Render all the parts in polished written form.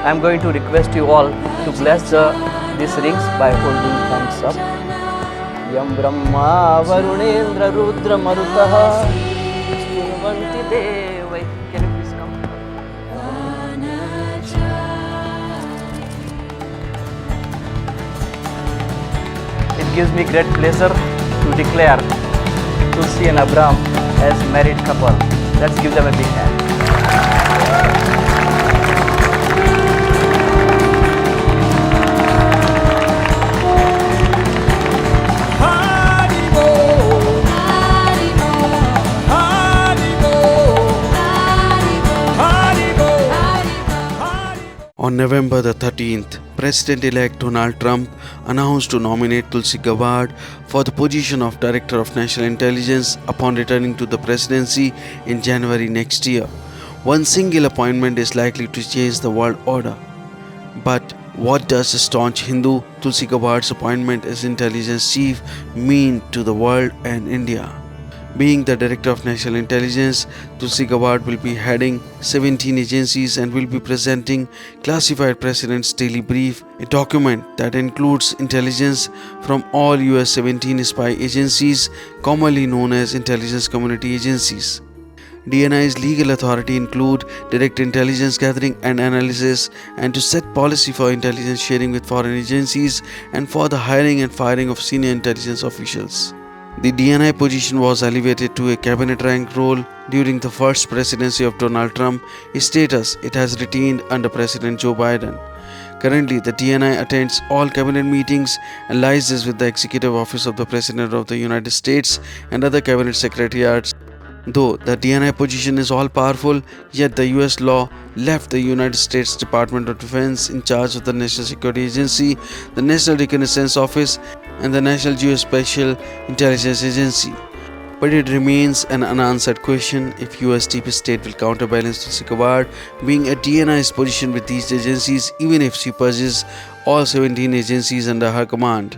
I am going to request you all to bless these rings by holding hands up. Yam Brahma Varunendra Rudra Marutaha Stuvanti Devai. Can you please come? It gives me great pleasure to declare Tulsi and Abraham as married couple. Let's give them a big hand. On November the 13th, President-elect Donald Trump announced to nominate Tulsi Gabbard for the position of Director of National Intelligence upon returning to the presidency in January next year. One single appointment is likely to change the world order. But what does the staunch Hindu Tulsi Gabbard's appointment as intelligence chief mean to the world and India? Being the Director of National Intelligence, Tulsi Gabbard will be heading 17 agencies and will be presenting Classified President's Daily Brief, a document that includes intelligence from all US 17 spy agencies, commonly known as intelligence community agencies. DNI's legal authority include direct intelligence gathering and analysis, and to set policy for intelligence sharing with foreign agencies and for the hiring and firing of senior intelligence officials. The DNI position was elevated to a cabinet rank role during the first presidency of Donald Trump, a status it has retained under President Joe Biden. Currently, the DNI attends all cabinet meetings and liaises with the Executive Office of the President of the United States and other cabinet secretariats. Though the DNI position is all-powerful, yet the US law left the United States Department of Defense in charge of the National Security Agency, the National Reconnaissance Office, and the National Geospatial Intelligence Agency. But it remains an unanswered question if US deep state will counterbalance Tulsi Gabbard being at DNI's position with these agencies, even if she purges all 17 agencies under her command.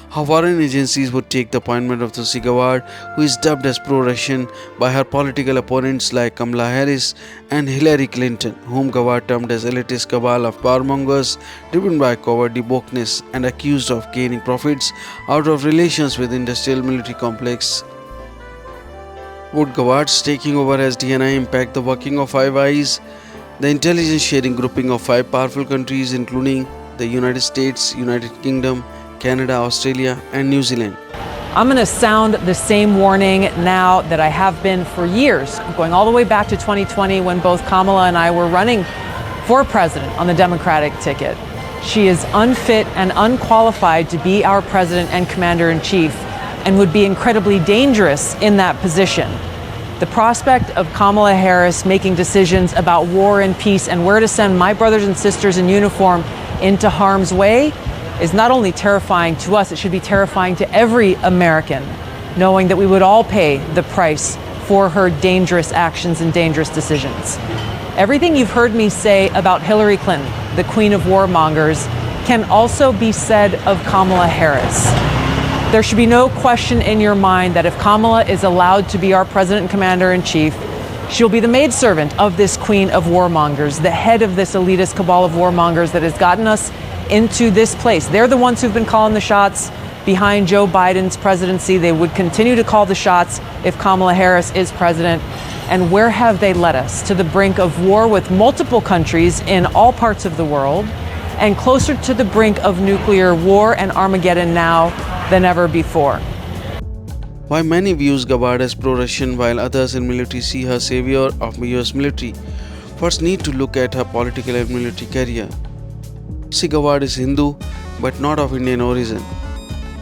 How foreign agencies would take the appointment of Tulsi Gabbard, who is dubbed as pro-Russian by her political opponents like Kamala Harris and Hillary Clinton, whom Gabbard termed as elitist cabal of powermongers driven by cowardly wokeness and accused of gaining profits out of relations with industrial military complex. Would Gabbard's taking over as DNI impact the working of Five Eyes, the intelligence sharing grouping of 5 powerful countries including the United States, United Kingdom, Canada, Australia, and New Zealand? I'm going to sound the same warning now that I have been for years, going all the way back to 2020 when both Kamala and I were running for president on the Democratic ticket. She is unfit and unqualified to be our president and commander-in-chief and would be incredibly dangerous in that position. The prospect of Kamala Harris making decisions about war and peace and where to send my brothers and sisters in uniform into harm's way is not only terrifying to us, it should be terrifying to every American, knowing that we would all pay the price for her dangerous actions and dangerous decisions. Everything you've heard me say about Hillary Clinton, the queen of warmongers, can also be said of Kamala Harris. There should be no question in your mind that if Kamala is allowed to be our president and commander-in-chief, she'll be the maidservant of this queen of warmongers, the head of this elitist cabal of warmongers that has gotten us into this place. They're the ones who've been calling the shots behind Joe Biden's presidency. They would continue to call the shots if Kamala Harris is president. And where have they led us? To the brink of war with multiple countries in all parts of the world, and closer to the brink of nuclear war and Armageddon now than ever before. Why many views Gabbard as pro-Russian while others in military see her savior of US military? First, need to look at her political and military career. Tulsi Gabbard is Hindu, but not of Indian origin.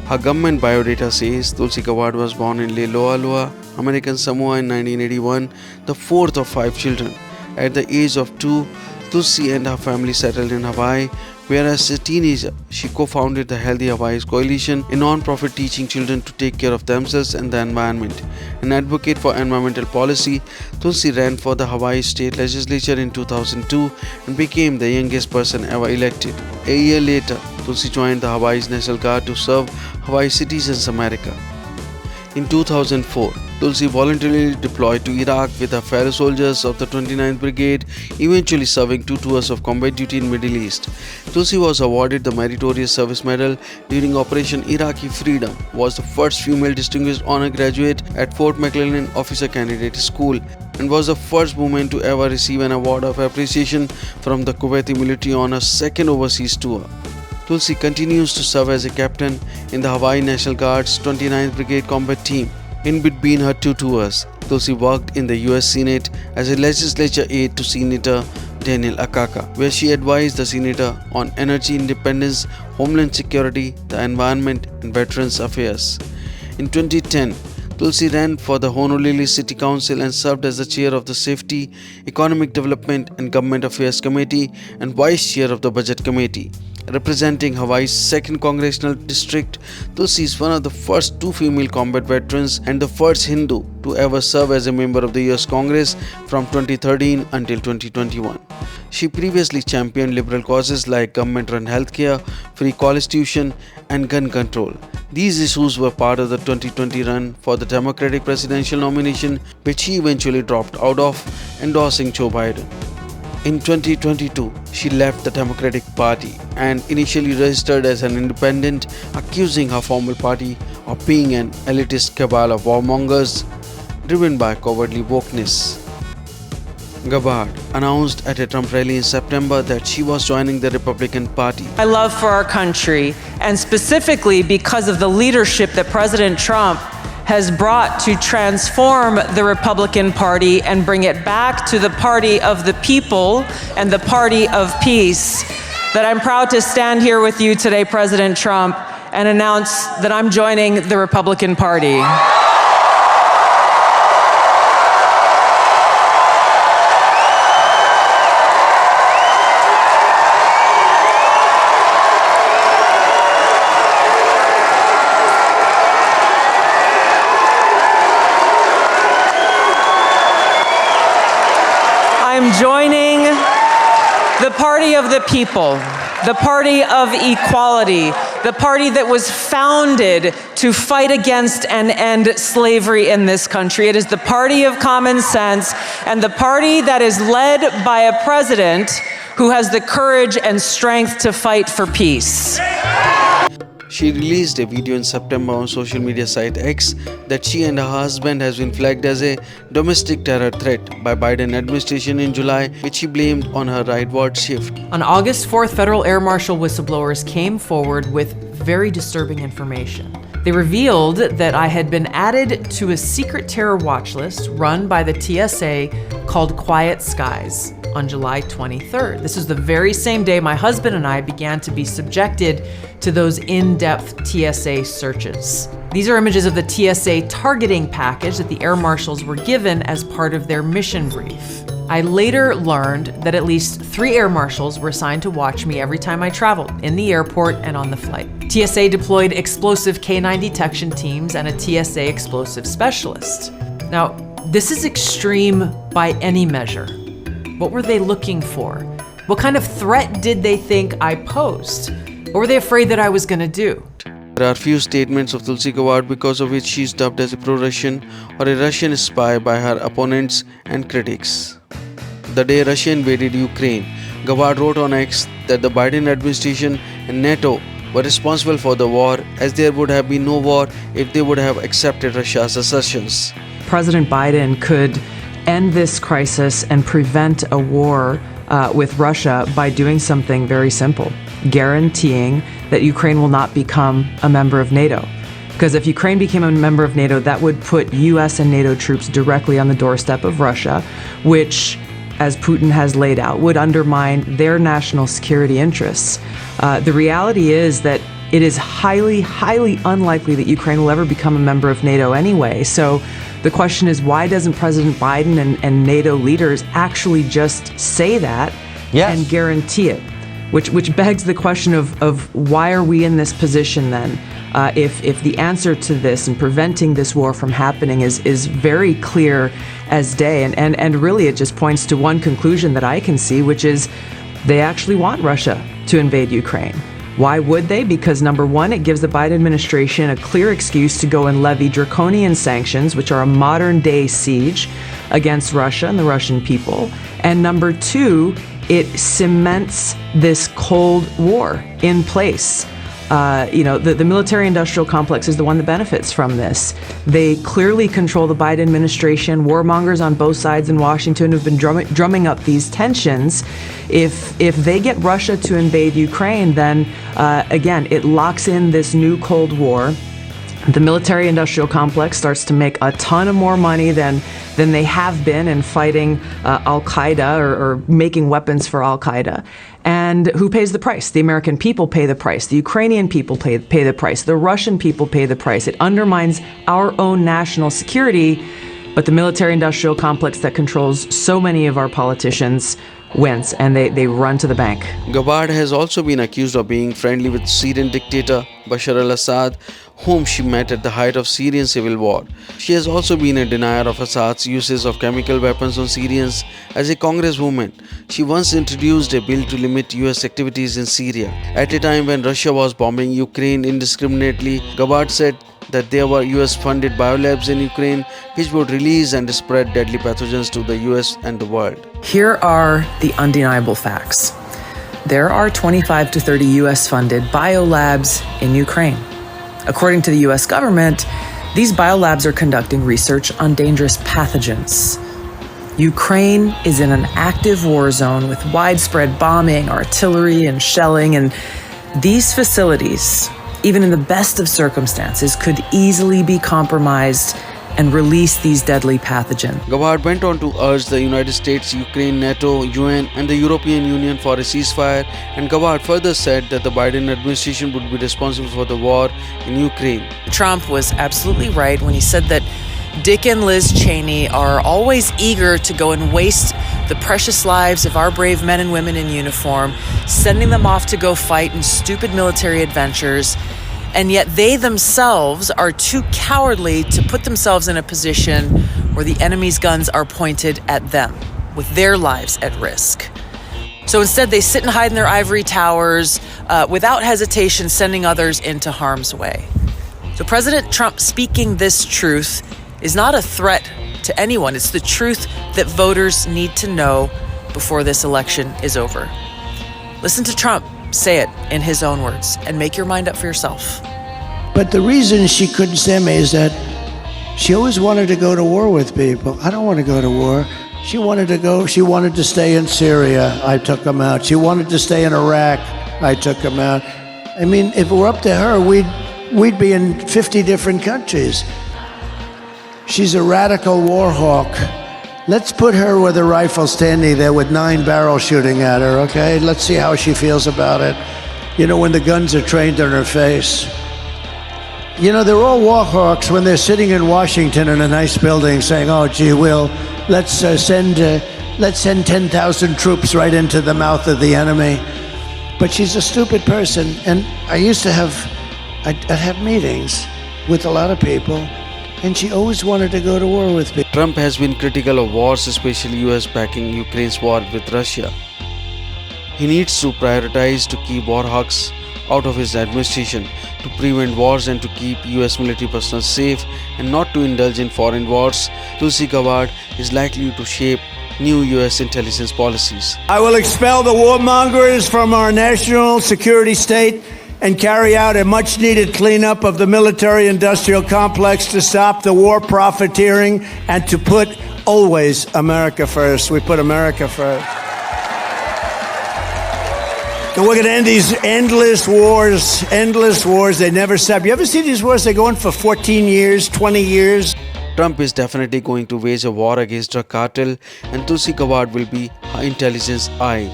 Her government biodata says Tulsi Gabbard was born in Loa, American Samoa in 1981, the 4th of 5 children. At the age of 2, Tulsi and her family settled in Hawaii, where as a teenager, she co-founded the Healthy Hawaii's Coalition, a non-profit teaching children to take care of themselves and the environment. An advocate for environmental policy, Tulsi ran for the Hawaii State Legislature in 2002 and became the youngest person ever elected. A year later, Tulsi joined the Hawaii's National Guard to serve Hawaii Citizens America. In 2004, Tulsi voluntarily deployed to Iraq with her fellow soldiers of the 29th Brigade, eventually serving 2 tours of combat duty in Middle East. Tulsi was awarded the Meritorious Service Medal during Operation Iraqi Freedom, was the first female distinguished honor graduate at Fort McClellan Officer Candidate School, and was the first woman to ever receive an award of appreciation from the Kuwaiti military on her second overseas tour. Tulsi continues to serve as a captain in the Hawaii National Guard's 29th Brigade Combat Team. In between her 2 tours, Tulsi worked in the US Senate as a legislature aide to Senator Daniel Akaka, where she advised the senator on energy independence, homeland security, the environment, and veterans affairs. In 2010, Tulsi ran for the Honolulu City Council and served as the chair of the Safety, Economic Development and Government Affairs Committee and vice chair of the Budget Committee. Representing Hawaii's 2nd Congressional District, Tulsi is one of the first 2 female combat veterans and the first Hindu to ever serve as a member of the US Congress from 2013 until 2021. She previously championed liberal causes like government-run healthcare, free college tuition, and gun control. These issues were part of the 2020 run for the Democratic presidential nomination, which she eventually dropped out of, endorsing Joe Biden. In 2022, she left the Democratic Party and initially registered as an independent, accusing her former party of being an elitist cabal of warmongers driven by cowardly wokeness. Gabbard announced at a Trump rally in September that she was joining the Republican Party. My love for our country, and specifically because of the leadership that President Trump has brought to transform the Republican Party and bring it back to the party of the people and the party of peace, that I'm proud to stand here with you today, President Trump, and announce that I'm joining the Republican Party. I'm joining the party of the people, the party of equality, the party that was founded to fight against and end slavery in this country. It is the party of common sense and the party that is led by a president who has the courage and strength to fight for peace. She released a video in September on social media site X that she and her husband has been flagged as a domestic terror threat by Biden administration in July, which she blamed on her rightward shift. On August 4th, federal air marshal whistleblowers came forward with very disturbing information. They revealed that I had been added to a secret terror watch list run by the TSA called Quiet Skies on July 23rd. This is the very same day my husband and I began to be subjected to those in-depth TSA searches. These are images of the TSA targeting package that the air marshals were given as part of their mission brief. I later learned that at least 3 air marshals were assigned to watch me every time I traveled, in the airport and on the flight. TSA deployed explosive K9 detection teams and a TSA explosive specialist. Now, this is extreme by any measure. What were they looking for? What kind of threat did they think I posed? What were they afraid that I was going to do? There are few statements of Tulsi Gabbard because of which she is dubbed as a pro-Russian or a Russian spy by her opponents and critics. The day Russia invaded Ukraine, Gabbard wrote on X that the Biden administration and NATO were responsible for the war, as there would have been no war if they would have accepted Russia's assertions. President Biden could end this crisis and prevent a war with Russia by doing something very simple, guaranteeing that Ukraine will not become a member of NATO. Because if Ukraine became a member of NATO, that would put US and NATO troops directly on the doorstep of Russia, which, as Putin has laid out, would undermine their national security interests. The reality is that it is highly, highly unlikely that Ukraine will ever become a member of NATO anyway. So the question is, why doesn't President Biden and NATO leaders actually just say that and guarantee it? Which begs the question of why are we in this position then? If the answer to this and preventing this war from happening is very clear as day, and really it just points to one conclusion that I can see, which is they actually want Russia to invade Ukraine. Why would they? Because number one, it gives the Biden administration a clear excuse to go and levy draconian sanctions, which are a modern day siege against Russia and the Russian people. And number two, it cements this Cold War in place. The military-industrial complex is the one that benefits from this. They clearly control the Biden administration. Warmongers on both sides in Washington have been drumming up these tensions. If they get Russia to invade Ukraine, then again, it locks in this new Cold War. The military-industrial complex starts to make a ton of more money than they have been in fighting Al-Qaeda or making weapons for Al-Qaeda. And who pays the price? The American people pay the price. The Ukrainian people pay the price. The Russian people pay the price. It undermines our own national security, but the military-industrial complex that controls so many of our politicians wins, and they run to the bank. Gabbard has also been accused of being friendly with Syrian dictator Bashar al-Assad, whom she met at the height of Syrian civil war. She has also been a denier of Assad's uses of chemical weapons on Syrians. As a congresswoman, she once introduced a bill to limit US activities in Syria. At a time when Russia was bombing Ukraine indiscriminately, Gabbard said that there were US-funded biolabs in Ukraine which would release and spread deadly pathogens to the US and the world. Here are the undeniable facts. There are 25 to 30 US-funded biolabs in Ukraine. According to the US government, these biolabs are conducting research on dangerous pathogens. Ukraine is in an active war zone with widespread bombing, artillery, and shelling, and these facilities, even in the best of circumstances, could easily be compromised and release these deadly pathogens. Gabbard went on to urge the United States, Ukraine, NATO, UN, and the European Union for a ceasefire, and Gabbard further said that the Biden administration would be responsible for the war in Ukraine. Trump was absolutely right when he said that Dick and Liz Cheney are always eager to go and waste the precious lives of our brave men and women in uniform, sending them off to go fight in stupid military adventures, and yet they themselves are too cowardly to put themselves in a position where the enemy's guns are pointed at them, with their lives at risk. So instead, they sit and hide in their ivory towers, without hesitation, sending others into harm's way. So President Trump speaking this truth is not a threat to anyone. It's the truth that voters need to know before this election is over. Listen to Trump say it in his own words and make your mind up for yourself. But the reason she couldn't stand me is that she always wanted to go to war with people. I don't want to go to war. She wanted to stay in Syria. I took them out. She wanted to stay in Iraq. I took them out. I mean, if it were up to her, we'd be in 50 different countries. She's a radical war hawk. Let's put her with a rifle standing there with 9 barrels shooting at her, okay? Let's see how she feels about it. You know, when the guns are trained on her face. You know, they're all war hawks when they're sitting in Washington in a nice building saying, oh, gee, let's send 10,000 troops right into the mouth of the enemy. But she's a stupid person. And I'd have meetings with a lot of people, and she always wanted to go to war with me. Trump has been critical of wars, especially US backing Ukraine's war with Russia. He needs to prioritize to keep war hawks out of his administration, to prevent wars and to keep US military personnel safe and not to indulge in foreign wars. Tulsi Gabbard is likely to shape new US intelligence policies. I will expel the warmongers from our national security state and carry out a much-needed cleanup of the military-industrial complex to stop the war profiteering and to put always America first. We put America first. And we're going to end these endless wars. They never stop. You ever see these wars? They go on for 14 years, 20 years. Trump is definitely going to wage a war against drug cartel, and Tulsi Gabbard will be her intelligence eye.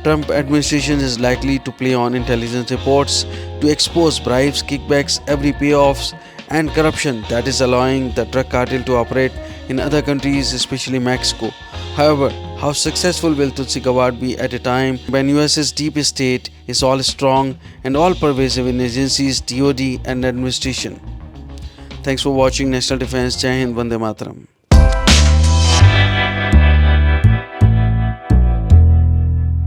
Trump administration is likely to play on intelligence reports to expose bribes, kickbacks, every payoffs, and corruption that is allowing the drug cartel to operate in other countries, especially Mexico. However, how successful will Tulsi Gabbard be at a time when US's deep state is all strong and all pervasive in agencies, DOD, and administration? Thanks for watching National Defense. Jai Hind, Vande Mataram.